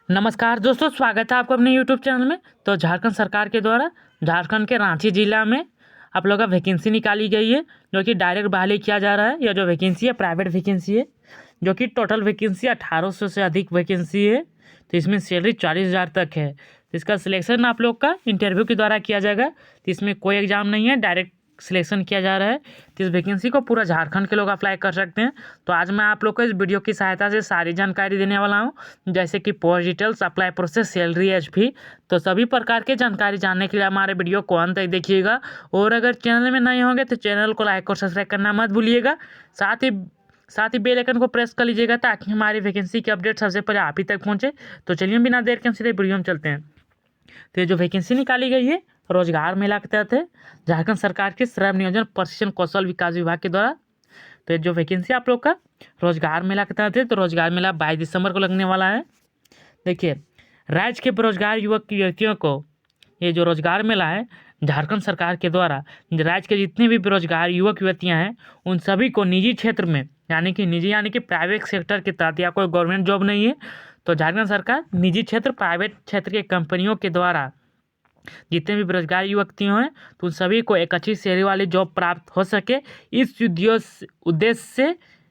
नमस्कार दोस्तों, स्वागत है आपको अपने यूट्यूब चैनल में। तो झारखंड सरकार के द्वारा झारखंड के रांची जिला में आप लोगों का वैकेंसी निकाली गई है, जो कि डायरेक्ट बहाली किया जा रहा है। यह जो वैकेंसी है प्राइवेट वैकेंसी है, जो कि टोटल वैकेंसी 1800 से अधिक वैकेंसी है। तो इसमें सैलरी 40,000 तक है। तो इसका सिलेक्शन आप लोग का इंटरव्यू के द्वारा किया जाएगा। तो इसमें कोई एग्ज़ाम नहीं है, डायरेक्ट सिलेक्शन किया जा रहा है। तो इस वैकेंसी को पूरा झारखंड के लोग अप्लाई कर सकते हैं। तो आज मैं आप लोग को इस वीडियो की सहायता से सारी जानकारी देने वाला हूं, जैसे कि post details, apply process, salary, HP. तो सभी प्रकार की जानकारी जानने के लिए हमारे वीडियो को अंत तक देखिएगा। और अगर चैनल में नए होंगे तो चैनल को लाइक और सब्सक्राइब करना मत भूलिएगा। साथ ही बेल आइकन को प्रेस कर लीजिएगा, ताकि हमारी वैकेंसी की अपडेट सबसे पहले आप ही तक पहुँचे। तो चलिए बिना देर के हम सीधे वीडियो में चलते हैं। तो ये जो वैकेंसी निकाली गई है रोजगार मेला के तहत है, झारखंड सरकार के श्रम नियोजन प्रशिक्षण कौशल विकास विभाग के द्वारा। तो ये जो वैकेंसी आप लोग का रोजगार मेला के तहत है, तो रोजगार मेला 22 दिसंबर को लगने वाला है। देखिए, राज्य के बेरोजगार युवक युवतियों को ये जो रोजगार मेला है झारखंड सरकार के द्वारा, राज्य के जितने भी बेरोजगार युवक युवतियाँ हैं उन सभी को निजी क्षेत्र में, यानी कि प्राइवेट सेक्टर के तहत, या कोई गवर्नमेंट जॉब नहीं है, तो झारखंड सरकार निजी क्षेत्र, प्राइवेट क्षेत्र के कंपनियों के द्वारा जितने भी बेरोजगार युवतियों हैं तो उन सभी को एक अच्छी सैलरी वाली जॉब प्राप्त हो सके, इस उद्देश्य से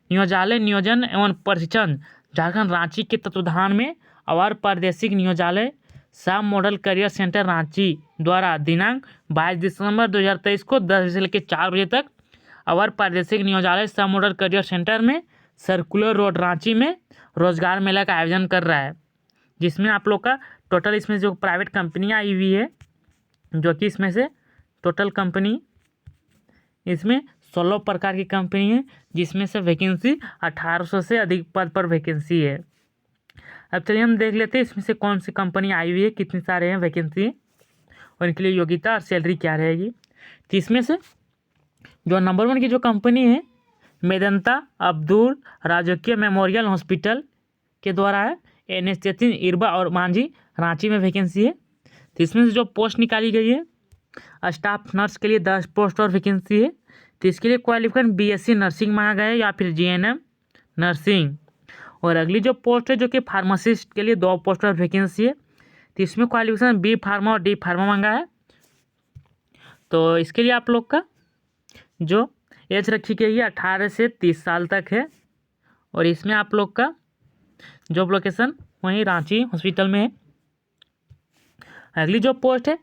नियोजालय नियोजन एवं प्रशिक्षण झारखंड रांची के तत्वाधान में अवर प्रादेशिक नियोजालय सब मॉडल करियर सेंटर रांची द्वारा दिनांक 22 दिसंबर 2023 को 10 बजे से लेकर 4 बजे तक अवर प्रादेशिक नियोजालय सब मॉडल करियर सेंटर में सर्कुलर रोड रांची में रोजगार मेला का आयोजन कर रहा है। जिसमें आप लोग का टोटल, इसमें जो प्राइवेट कंपनियां आई हुई है, जो कि इसमें से टोटल कंपनी इसमें 16 प्रकार की कंपनी है, जिसमें से वैकेंसी 1800 से अधिक पद पर वैकेंसी है। अब चलिए हम देख लेते हैं इसमें से कौन सी कंपनी आई हुई है, कितने सारे हैं वैकेंसी और इनके लिए योग्यता और सैलरी क्या रहेगी। तो इसमें से जो नंबर 1 की जो कंपनी है मेदंता अब्दुल राजकीय मेमोरियल हॉस्पिटल के द्वारा है, NH-3 इरबा और मांझी रांची में वैकेंसी है। तो इसमें से जो पोस्ट निकाली गई है स्टाफ नर्स के लिए 10 पोस्ट और वैकेंसी है। तो इसके लिए क्वालिफिकेशन BSc नर्सिंग मांगा गया है या फिर GNM नर्सिंग। और अगली जो पोस्ट है जो कि फार्मासिस्ट के लिए 2 पोस्ट और वैकेंसी है। तो इसमें क्वालिफिकेशन B फार्मा और D फार्मा मांगा है। तो इसके लिए आप लोग का जो एज रखी गई है 18 से 30 साल तक है। और इसमें आप लोग का जॉब लोकेशन वहीं रांची हॉस्पिटल में है। अगली जो पोस्ट है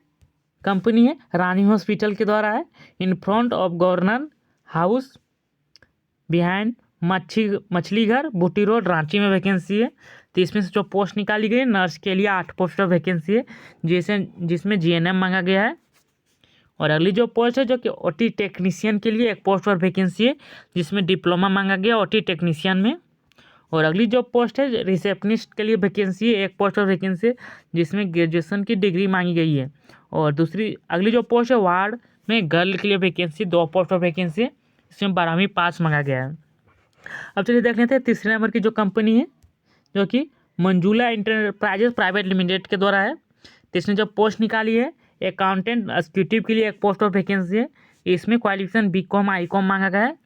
कंपनी है रानी हॉस्पिटल के द्वारा है, in front of governor house behind मछली घर बूटी रोड रांची में वैकेंसी है। तो इसमें से जो पोस्ट निकाली गई है नर्स के लिए 8 पोस्ट ऑफ वैकेंसी है, जिसमें GNM मांगा गया है। और अगली जो पोस्ट है जो कि OT टेक्नीशियन के लिए 1 पोस्ट और वैकेंसी है, जिसमें डिप्लोमा मांगा गया OT टेक्नीशियन में। और अगली जो पोस्ट है रिसेप्शनिस्ट के लिए वैकेंसी है, 1 पोस्ट और वैकेंसी है, जिसमें ग्रेजुएशन की डिग्री मांगी गई है। और दूसरी अगली जो पोस्ट है वार्ड में गर्ल के लिए वैकेंसी 2 पोस्ट और वैकेंसी है, इसमें 12वीं पास मांगा गया है। अब चलिए देख लेते हैं तीसरे नंबर की जो कंपनी है जो कि मंजूला इंटरप्राइजेस प्राइवेट लिमिटेड के द्वारा है। तो इसने जो पोस्ट निकाली है अकाउंटेंट एग्जीक्यूटिव के लिए 1 पोस्ट और वैकेंसी है। इसमें क्वालिफिकेशन BCom ICom मांगा गया है,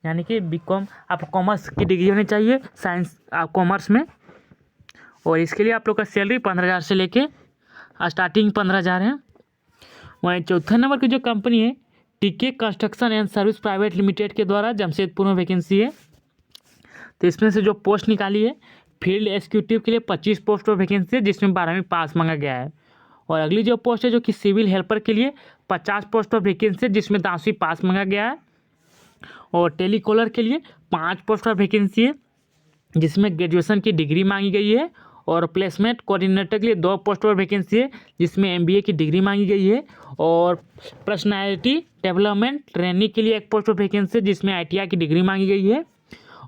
यानी कि BCom आप कॉमर्स की डिग्री होनी चाहिए, साइंस कॉमर्स में। और इसके लिए आप लोग का सैलरी 15,000 से लेके स्टार्टिंग 15,000 है। वहीं चौथे नंबर की जो कंपनी है TK construction and service private limited के द्वारा जमशेदपुर में वैकेंसी है। तो इसमें से जो पोस्ट निकाली है फील्ड एग्जीक्यूटिव के लिए 25 पोस्ट और वैकेंसी है, जिसमें 12वीं पास मांगा गया है। और अगली जो पोस्ट है जो कि सिविल हेल्पर के लिए 50 पोस्ट और वैकेंसी है, जिसमें 10वीं पास मांगा गया है। और टेलीकॉलर के लिए 5 पोस्ट और वैकेंसी है, जिसमें ग्रेजुएशन की डिग्री मांगी गई है। और प्लेसमेंट कोऑर्डिनेटर के लिए 2 पोस्ट और वैकेंसी है, जिसमें MBA की डिग्री मांगी गई है। और पर्सनालिटी डेवलपमेंट ट्रेनिंग के लिए 1 पोस्ट और वैकेंसी है, जिसमें ITI की डिग्री मांगी गई है।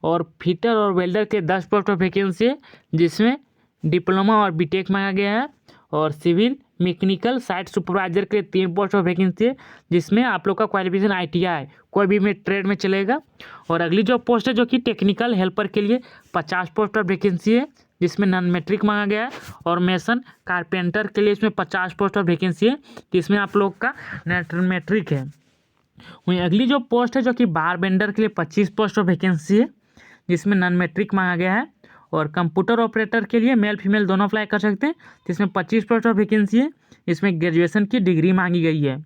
और फिटर और वेल्डर के 10 पोस्ट और वैकेंसी है, जिसमें डिप्लोमा और BTech मांगा गया है। और सिविल मैकेनिकल साइट सुपरवाइजर के लिए 3 पोस्ट और वैकेंसी है, जिसमें आप लोग का क्वालिफिकेशन ITI कोई भी में ट्रेड में चलेगा। और अगली जो पोस्ट है जो कि टेक्निकल हेल्पर के लिए 50 पोस्ट और वैकेंसी है, जिसमें नॉन मैट्रिक मांगा गया है। और मेसन कारपेंटर के लिए इसमें 50 पोस्ट और वैकेंसी है, जिसमें आप लोग का मैट्रिक है। वहीं अगली जो पोस्ट है जो कि बार बेंडर के लिए 25 पोस्ट और वैकेंसी है, जिसमें नॉन मैट्रिक मांगा गया है। और कंप्यूटर ऑपरेटर के लिए मेल फीमेल दोनों अप्लाई कर सकते हैं, जिसमें 25 पोस्ट ऑफ वैकेंसी है, इसमें ग्रेजुएशन की डिग्री मांगी गई है।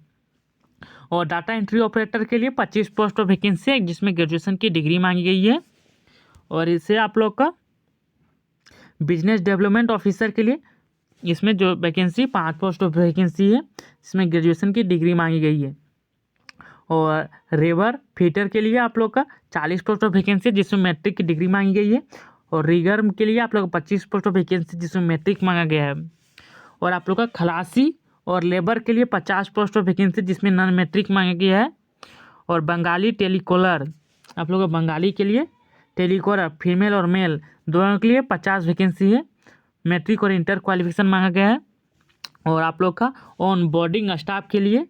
और डाटा एंट्री ऑपरेटर के लिए 25 पोस्ट ऑफ वैकेंसी है, जिसमें ग्रेजुएशन की डिग्री मांगी गई है। और इससे आप लोग का बिजनेस डेवलपमेंट ऑफिसर के लिए इसमें जो वैकेंसी 5 पोस्ट ऑफ वैकेंसी है, इसमें ग्रेजुएशन की डिग्री मांगी गई है। और रेवर फीटर के लिए आप लोग का 40 पोस्ट ऑफ वैकेंसी है, जिसमें मैट्रिक की डिग्री मांगी गई है। और रिगर के लिए आप लोग 25 पोस्ट ऑफ वैकेंसी, जिसमें मैट्रिक मांगा गया है। और आप लोग का खलासी और लेबर के लिए 50 पोस्ट ऑफ वैकेंसी, जिसमें नॉन मैट्रिक मांगा गया है। और बंगाली टेलीकॉलर आप लोग का बंगाली के लिए टेलीकॉलर फीमेल और मेल दोनों के लिए 50 वैकेंसी है, मैट्रिक और इंटर क्वालिफिकेशन मांगा गया है। और आप लोग का ऑन बोर्डिंग स्टाफ के लिए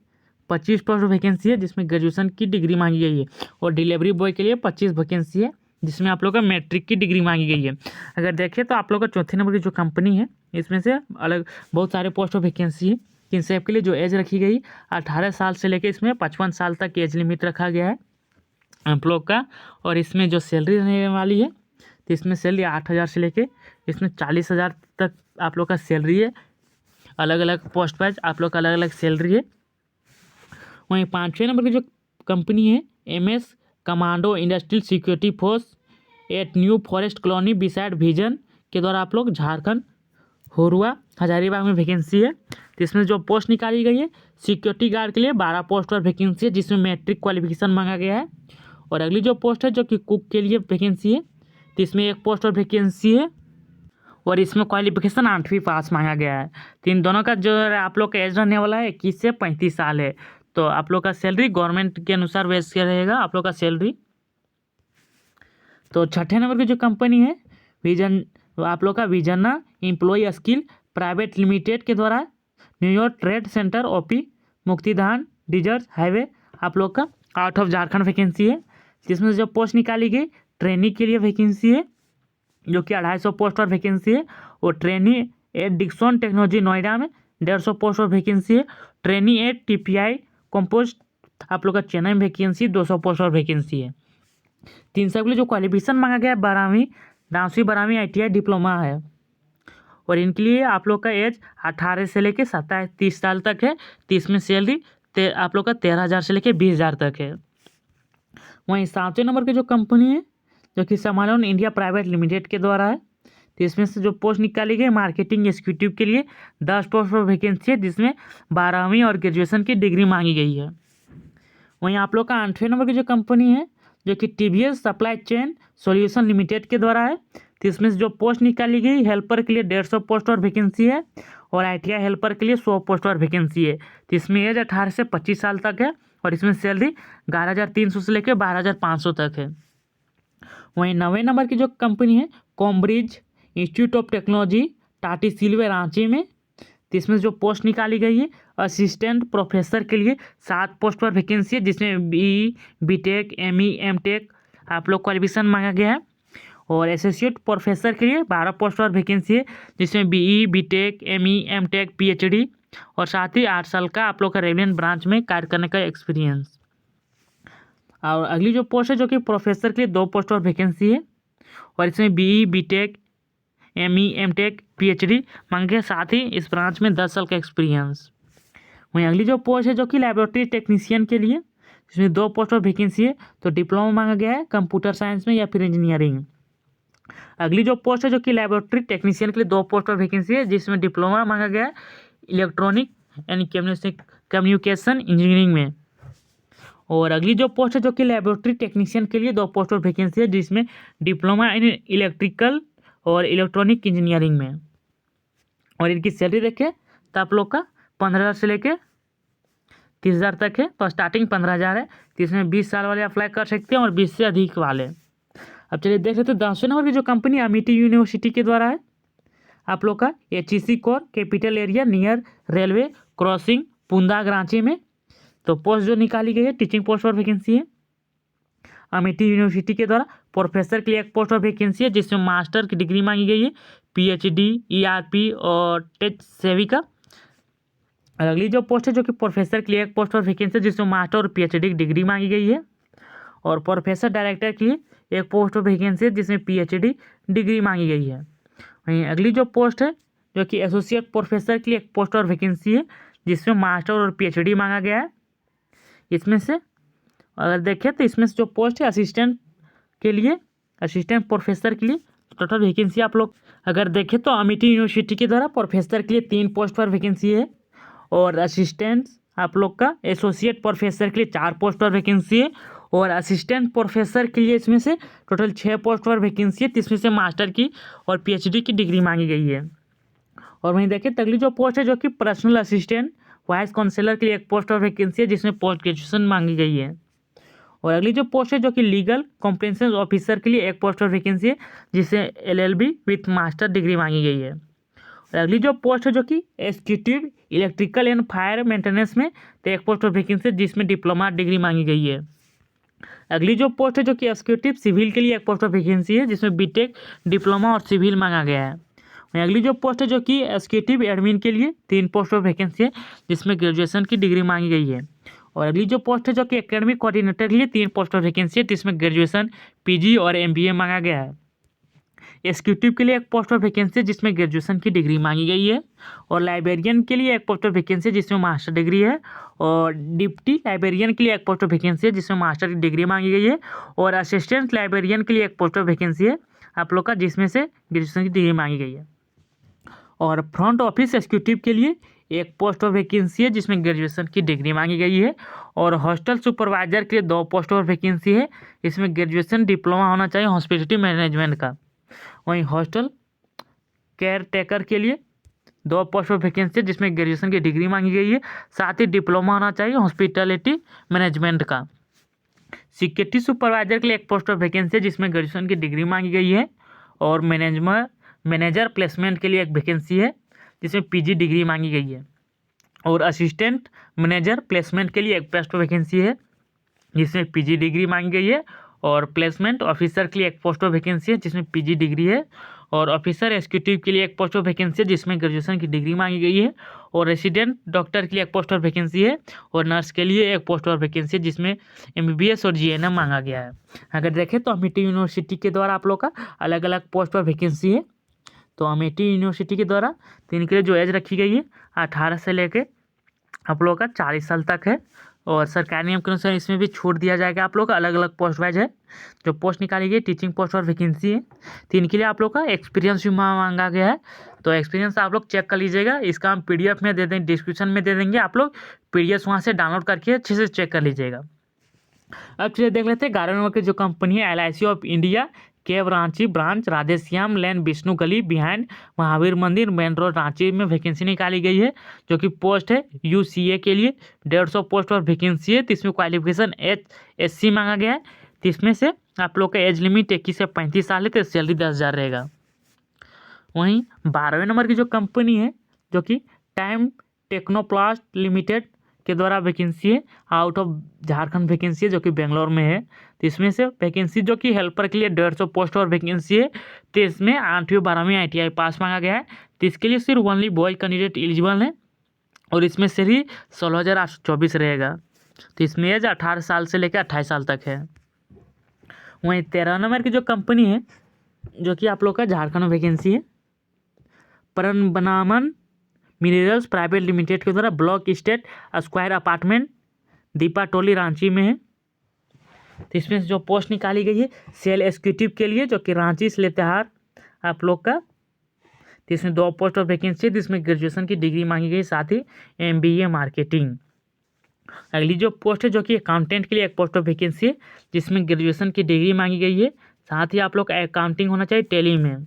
25 पोस्ट वैकेंसी है, जिसमें ग्रेजुएशन की डिग्री मांगी गई है। और डिलीवरी बॉय के लिए 25 वैकेंसी है, जिसमें आप लोग का मैट्रिक की डिग्री मांगी गई है। अगर देखें तो आप लोग का चौथे नंबर की जो कंपनी है, इसमें से अलग बहुत सारे पोस्ट ऑफ वैकेंसी है। इन सब के लिए जो एज रखी गई 18 साल से लेकर इसमें 55 साल तक एज लिमिट रखा गया है आप लोग का। और इसमें जो सैलरी रहने वाली है, तो इसमें सैलरी 8,000 से लेके इसमें 40,000 तक आप लोग का सैलरी है। अलग अलग पोस्ट वाइज आप लोग का अलग अलग सैलरी है। वहीं 5वें नंबर की जो कंपनी है, MS commando industrial security force at new forest colony beside vision के द्वारा आप लोग झारखंड होरुआ हजारीबाग में वैकेंसी है। तो इसमें जो पोस्ट निकाली गई है, सिक्योरिटी गार्ड के लिए 12 पोस्ट और वैकेंसी है, जिसमें मैट्रिक क्वालिफिकेशन मांगा गया है। और अगली जो पोस्ट है जो कि कुक के लिए वैकेंसी है, तो इसमें 1 पोस्ट और वैकेंसी है। और इसमें क्वालिफिकेशन 8वीं पास मांगा गया है। तो इन दोनों का जो आप लोग का एज रहने वाला है 21 से 35 साल है। तो आप लोग का सैलरी गवर्नमेंट के अनुसार वैसे रहेगा आप लोग का सैलरी। तो 6ठे नंबर की जो कंपनी है विजन, आप लोग का विजन्ना एम्प्लॉय स्किल प्राइवेट लिमिटेड के द्वारा न्यूयॉर्क ट्रेड सेंटर OP मुक्तिधाम डिजर्ट हाईवे आप लोग का आउट ऑफ झारखंड वैकेंसी है, जिसमें जो पोस्ट निकाली गई ट्रेनी के लिए वैकेंसी है, जो कि 250 पोस्ट और वैकेंसी है। और trainee at Dixon technology Noida में 150 पोस्ट और वैकेंसी है। ट्रेनी एट TPI कंपोस्ट आप लोग का चेन्नई में वैकेंसी 200 पोस्ट और वैकेंसी है। 3 सब के लिए जो क्वालिफिकेशन मांगा गया है 12वीं 12वीं ITI डिप्लोमा है। और इनके लिए आप लोग का एज 18 से लेकर 27-30 साल तक है। 30 में सैलरी आप लोग का 13,000 से लेकर 20,000 तक है। वहीं 7वें नंबर की जो कंपनी है जो कि समालोन इंडिया प्राइवेट लिमिटेड के द्वारा है, तो इसमें से जो पोस्ट निकाली गई मार्केटिंग एग्जीक्यूटिव के लिए 10 पोस्ट पर वैकेंसी है, जिसमें 12वीं और ग्रेजुएशन की डिग्री मांगी गई है। वहीं आप लोग का 8वें नंबर की जो कंपनी है जो कि TVS supply chain solution limited के द्वारा है, तो इसमें से जो पोस्ट निकाली गई हेल्पर के लिए 150 पोस्ट और वैकेंसी है। और ITI हेल्पर के लिए 100 पोस्ट और वैकेंसी है। तो इसमें एज 18 से 25 साल तक है। और इसमें सैलरी 11,300 से लेकर 12,500 तक है। वहीं 9वें नंबर की जो कंपनी है कॉम्ब्रिज इंस्टीट्यूट ऑफ टेक्नोलॉजी टाटी सिल्वे रांची में, तो इसमें जो पोस्ट निकाली गई है असिस्टेंट प्रोफेसर के लिए 7 पोस्ट पर वैकेंसी है, जिसमें BE BTech ME MTech आप लोग क्वालिफिकेशन मांगा गया है। और एसोसिएट प्रोफेसर के लिए 12 पोस्ट और वैकेंसी है, जिसमें BE BTech ME MTech PhD और साथ ही 8 साल का आप लोग का रेवेन्यू ब्रांच में कार्य करने का एक्सपीरियंस। और अगली जो पोस्ट है जो कि प्रोफेसर के लिए 2 पोस्ट और वैकेंसी है। और इसमें BE BTech ME MTech PhD मांगे, साथ ही इस ब्रांच में 10 साल का एक्सपीरियंस। वहीं अगली जो पोस्ट है जो कि लैबोरेटरी टेक्नीशियन के लिए, इसमें 2 पोस्ट और वैकेंसी है। तो डिप्लोमा मांगा गया है कंप्यूटर साइंस में या फिर इंजीनियरिंग। अगली जो पोस्ट है जो कि लैबोरेटरी टेक्नीशियन के लिए 2 पोस्ट और वैकेंसी है, जिसमें डिप्लोमा मांगा गया है इलेक्ट्रॉनिक एंड कम्युनिकेशन इंजीनियरिंग में। और अगली जो पोस्ट है जो कि लैबोरेटरी टेक्नीशियन के लिए 2 पोस्ट और वैकेंसी है, जिसमें डिप्लोमा इन इलेक्ट्रिकल और इलेक्ट्रॉनिक इंजीनियरिंग में। और इनकी सैलरी देखें तो आप लोग का 15,000 से लेकर 30,000 तक है। तो स्टार्टिंग 15,000 है, तो इसमें 20 साल वाले अप्लाई कर सकते हैं और 20 से अधिक वाले। अब चलिए देख लेते हैं 10वें नंबर की जो कंपनी अमिटी यूनिवर्सिटी के द्वारा है, आप लोग का HEC core capital area near railway crossing Pundag Ranchi में। तो पोस्ट जो निकाली गई है टीचिंग पोस्ट और वैकेंसी है। अमिटी यूनिवर्सिटी के द्वारा प्रोफेसर के लिए 1 पोस्ट और वैकेंसी है, जिसमें मास्टर की डिग्री मांगी गई है PhD ERP और टेक सेविका। और अगली जो पोस्ट है जो कि प्रोफेसर के लिए 1 पोस्ट और वैकेंसी है, जिसमें मास्टर और PhD की डिग्री मांगी गई है। और प्रोफेसर डायरेक्टर के लिए एक पोस्ट ऑफ वैकेंसी है जिसमें PhD डिग्री मांगी गई है। वहीं अगली जो पोस्ट है जो कि एसोसिएट प्रोफेसर के लिए एक पोस्ट और वैकेंसी है जिसमें मास्टर और PhD मांगा गया है। इसमें से अगर देखें तो इसमें से जो पोस्ट है असिस्टेंट के लिए, असिस्टेंट प्रोफेसर के लिए टोटल वैकेंसी आप लोग अगर देखें तो अमिटी यूनिवर्सिटी के द्वारा प्रोफेसर के लिए 3 पोस्ट पर वैकेंसी है और असिस्टेंट आप लोग का एसोसिएट प्रोफेसर के लिए 4 पोस्ट पर वैकेंसी है और असिस्टेंट प्रोफेसर के लिए इसमें से टोटल 6 पोस्ट पर वैकेंसी है, जिसमें से मास्टर की और PhD की डिग्री मांगी गई है। और वहीं देखिए अगली जो पोस्ट है जो कि पर्सनल असिस्टेंट वाइस काउंसलर के लिए एक पोस्ट और वैकेंसी है जिसमें पोस्ट ग्रेजुएशन मांगी गई है। और अगली जो पोस्ट है जो कि लीगल कॉम्प्रिहेंशन ऑफिसर के लिए एक पोस्ट और वैकेंसी है जिसे LLB विथ मास्टर डिग्री मांगी गई है। और अगली जो पोस्ट है जो कि executive electrical and fire maintenance में तो एक पोस्ट और वैकेंसी है जिसमें डिप्लोमा डिग्री मांगी गई है। अगली जो पोस्ट है जो कि एग्जीक्यूटिव सिविल के लिए एक पोस्ट और वैकेंसी है जिसमें BTech डिप्लोमा और सिविल मांगा गया है। वहीं अगली जो पोस्ट है जो कि एग्जीक्यूटिव एडमिन के लिए 3 पोस्ट और वैकेंसी है जिसमें ग्रेजुएशन की डिग्री मांगी गई है। और अगली जो पोस्ट है जो कि एकेडमिक कोऑर्डिनेटर के लिए 3 पोस्ट और वैकेंसी है जिसमें ग्रेजुएशन PG और MBA मांगा गया है। एग्जीक्यूटिव के लिए एक पोस्ट और वैकेंसी है जिसमें ग्रेजुएशन की डिग्री मांगी गई है और लाइब्रेरियन के लिए एक पोस्ट और वैकेंसी है जिसमें मास्टर डिग्री है और डिप्टी लाइब्रेरियन के लिए एक पोस्ट और वैकेंसी है जिसमें मास्टर की डिग्री मांगी गई है और असिस्टेंट लाइब्रेरियन के लिए एक पोस्ट और वैकेंसी है आप लोग का जिसमें से ग्रेजुएशन की डिग्री मांगी गई है। और फ्रंट ऑफिस एग्जीक्यूटिव के लिए एक पोस्ट और वैकेंसी है जिसमें ग्रेजुएशन की डिग्री मांगी गई है और हॉस्टल सुपरवाइजर के लिए 2 पोस्ट और वैकेंसी है इसमें ग्रेजुएशन डिप्लोमा होना चाहिए हॉस्पिटलिटी मैनेजमेंट का। वहीं हॉस्टल केयर टेकर के लिए 2 पोस्ट और वैकेंसी है जिसमें ग्रेजुएशन की डिग्री मांगी गई है, साथ ही डिप्लोमा होना चाहिए हॉस्पिटलिटी मैनेजमेंट का। सिक्योरिटी सुपरवाइजर के लिए एक पोस्ट और वैकेंसी है जिसमें ग्रेजुएशन की डिग्री मांगी गई है और मैनेजर प्लेसमेंट के लिए एक वैकेंसी है जिसमें PG डिग्री मांगी गई है और असिस्टेंट मैनेजर प्लेसमेंट के लिए एक पोस्ट वैकेंसी है जिसमें PG डिग्री मांगी गई है और प्लेसमेंट ऑफिसर के लिए एक पोस्ट वैकेंसी है जिसमें PG डिग्री है और ऑफिसर एग्जीक्यूटिव के लिए एक पोस्ट वैकेंसी है जिसमें ग्रेजुएशन की डिग्री मांगी गई है और रेसिडेंट डॉक्टर के लिए एक पोस्ट वैकेंसी है और नर्स के लिए एक पोस्ट वैकेंसी है जिसमें MBBS और GNM मांगा गया है। अगर देखें तो अमिटी यूनिवर्सिटी के द्वारा आप लोग का अलग अलग पोस्ट पर वैकेंसी है। तो अमेठी यूनिवर्सिटी के द्वारा तो इनके लिए जो एज रखी गई है 18 से लेके आप लोगों का 40 साल तक है और सरकारी नियम के अनुसार इसमें भी छूट दिया जाएगा। आप लोग का अलग अलग पोस्ट वाइज है जो पोस्ट निकाली गई टीचिंग पोस्ट और वैकेंसी है। तो इनके लिए आप लोग का एक्सपीरियंस भी मांगा गया है, तो एक्सपीरियंस आप लोग चेक कर लीजिएगा। इसका हम PDF में दे देंगे, डिस्क्रिप्शन में दे देंगे, आप लोग PDF वहाँ से डाउनलोड करके अच्छे से चेक कर लीजिएगा। अब चलिए देख लेते हैं 11 नंबर की जो कंपनी है LIC ऑफ इंडिया केव रांची ब्रांच राधेश्याम लेन विष्णु गली बिहाइंड महावीर मंदिर मेन रोड रांची में वैकेंसी निकाली गई है जो कि पोस्ट है UCA के लिए 150 पोस्ट और वैकेंसी है। तो इसमें क्वालिफिकेशन SC मांगा गया है। तो इसमें से आप लोग का एज लिमिट 21 से 35 साल है तो सैलरी 10,000 रहेगा। वहीं 12वें नंबर की जो कंपनी है जो कि टाइम टेक्नोप्लास्ट लिमिटेड के द्वारा वैकेंसी है आउट ऑफ झारखंड वैकेंसी है जो कि बेंगलोर में है। तो इसमें से वैकेंसी जो कि हेल्पर के लिए 150 पोस्ट और वैकेंसी है। तो इसमें 8वीं 12वीं ITI पास मांगा गया है। तो इसके लिए सिर्फ ओनली बॉय कैंडिडेट एलिजिबल है और इसमें से ही 16,824 रहेगा। तो इसमें एज 18 साल से लेकर 28 साल तक है। वहीं 13 नंबर की जो कंपनी है जो कि आप लोग का झारखंड में वैकेंसी है परनबनामन मिनरल्स प्राइवेट लिमिटेड के द्वारा block state square apartment Dipatoli Ranchi में है। तो इसमें से जो पोस्ट निकाली गई है सेल एग्जीक्यूटिव के लिए जो कि रांची से लेतेहार आप लोग का। तो इसमें 2 पोस्ट और वैकेंसी है जिसमें ग्रेजुएशन की डिग्री मांगी गई, साथ ही MBA मार्केटिंग। अगली जो पोस्ट है जो कि अकाउंटेंट के लिए एक पोस्ट और वैकेंसी है जिसमें ग्रेजुएशन की डिग्री मांगी गई है, साथ ही आप लोग का अकाउंटिंग होना चाहिए टेली में।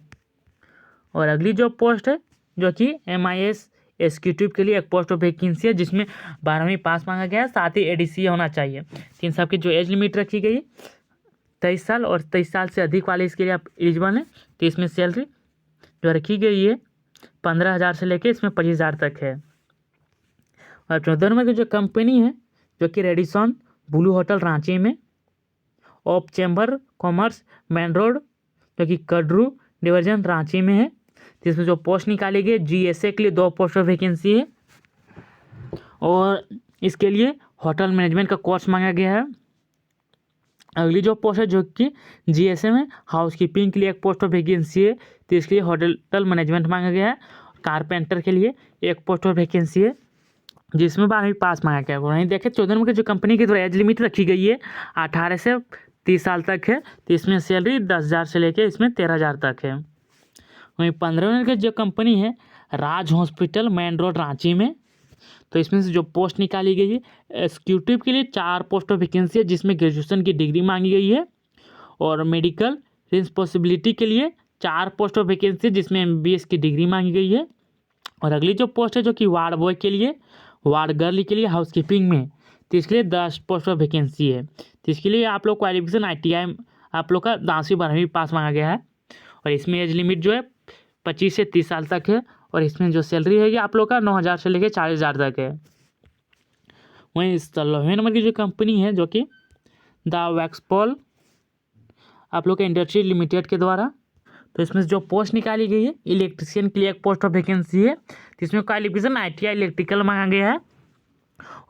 और अगली जो पोस्ट है जो कि MIS एग्जीक्यूटिव के लिए एक पोस्ट ऑफ वैकेंसी है जिसमें 12वीं पास मांगा गया है, साथ ही ADCA होना चाहिए। इन सब की जो एज लिमिट रखी गई है 23 साल और 23 साल से अधिक वाले इसके लिए आप एलिजिबल हैं। तो इसमें सैलरी जो रखी गई है 15,000 से लेकर इसमें 25,000 तक है। और 14 नंबर की जो कंपनी है जो कि रेडिसन ब्लू होटल रांची में of chamber commerce main road जो कि कड्रू डिवीजन रांची में है। जिसमें जो पोस्ट निकाली गई GSA के लिए 2 पोस्ट ऑफ वैकेंसी है और इसके लिए होटल मैनेजमेंट का कोर्स मांगा गया है। अगली जो पोस्ट है जो कि जीएसए में हाउस कीपिंग के लिए एक पोस्ट ऑफ वैकेंसी है, तो इसके लिए होटल मैनेजमेंट मांगा गया है। कारपेंटर के लिए एक पोस्ट ऑफ वैकेंसी है जिसमें 12वीं पास मांगा गया है। वहीं देखें 14 नंबर की जो कंपनी की एज लिमिट रखी गई है 18 से 30 साल तक है, तो इसमें सैलरी 10,000 से लेकर इसमें 13,000 तक है। वहीं 15 नंबर की जो कंपनी है राज हॉस्पिटल मेन रोड रांची में, तो इसमें से जो पोस्ट निकाली गई है एग्जीक्यूटिव के लिए 4 पोस्ट ऑफ वैकेंसी है जिसमें ग्रेजुएशन की डिग्री मांगी गई है। और मेडिकल रिस्पॉन्सिबिलिटी के लिए 4 पोस्ट ऑफ वैकेंसी है जिसमें MBBS की डिग्री मांगी गई है। और अगली जो पोस्ट है जो कि वार्ड बॉय के लिए, वार्ड गर्ल के लिए हाउसकीपिंग में, तो इसके लिए 10 पोस्ट ऑफ वैकेंसी है। तो इसके लिए आप लोग क्वालिफिकेशन ITI आप लोग का 10वीं 12वीं पास मांगा गया है। और इसमें एज लिमिट जो है 25 से 30 साल तक है। और इसमें जो सैलरी है आप लोग का 9,000 से लेकर 40,000 तक है। वहीं 16वें नंबर की जो कंपनी है जो कि द वैक्सपॉल आप लोग का इंडस्ट्री लिमिटेड के द्वारा, तो इसमें से जो पोस्ट निकाली गई है इलेक्ट्रिशियन के लिए एक पोस्ट ऑफ वैकेंसी है, तो इसमें क्वालिफिकेशन ITI इलेक्ट्रिकल मांगा गया है।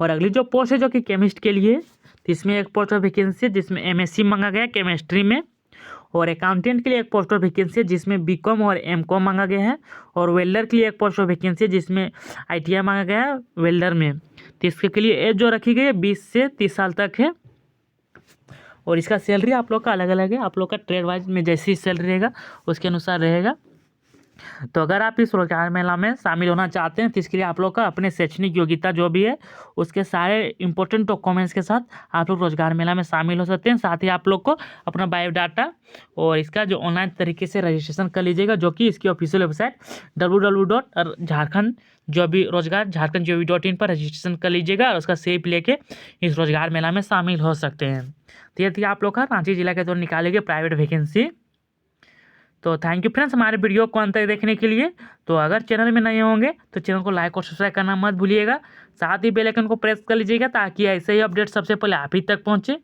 और अगली जो पोस्ट है जो कि केमिस्ट के लिए, तो इसमें एक पोस्ट ऑफ वैकेंसी है जिसमें MSc मांगा गया है केमिस्ट्री में। और अकाउंटेंट के लिए एक पोस्ट ऑफ वैकेंसी है जिसमें BCom और MCom मांगा गया है। और वेल्डर के लिए एक पोस्ट ऑफ वैकेंसी है जिसमें ITI मांगा गया है वेल्डर में, तो इसके लिए एज जो रखी गई है 20 से 30 साल तक है। और इसका सैलरी आप लोग का अलग अलग है, आप लोग का ट्रेड वाइज में जैसी सैलरी रहेगा उसके अनुसार रहेगा। तो अगर आप इस रोजगार मेला में शामिल होना चाहते हैं तो इसके लिए आप लोग का अपने शैक्षणिक योग्यता जो भी है उसके सारे इंपॉर्टेंट डॉक्यूमेंट्स के साथ आप लोग रोजगार मेला में शामिल हो सकते हैं। साथ ही आप लोग को अपना बायोडाटा और इसका जो ऑनलाइन तरीके से रजिस्ट्रेशन कर लीजिएगा, जो कि इसकी ऑफिशियल वेबसाइट www.झारखंड पर रजिस्ट्रेशन कर लीजिएगा और उसका सेव लेके इस रोजगार मेला में शामिल हो सकते हैं। तो ये थी आप लोग का रांची जिला के द्वारा निकाली गई प्राइवेट वैकेंसी। तो थैंक यू फ्रेंड्स हमारे वीडियो को अंत तक देखने के लिए। तो अगर चैनल में नए होंगे तो चैनल को लाइक और सब्सक्राइब करना मत भूलिएगा। साथ ही बेल आइकन को प्रेस कर लीजिएगा ताकि ऐसे ही अपडेट सबसे पहले आप ही तक पहुँचे।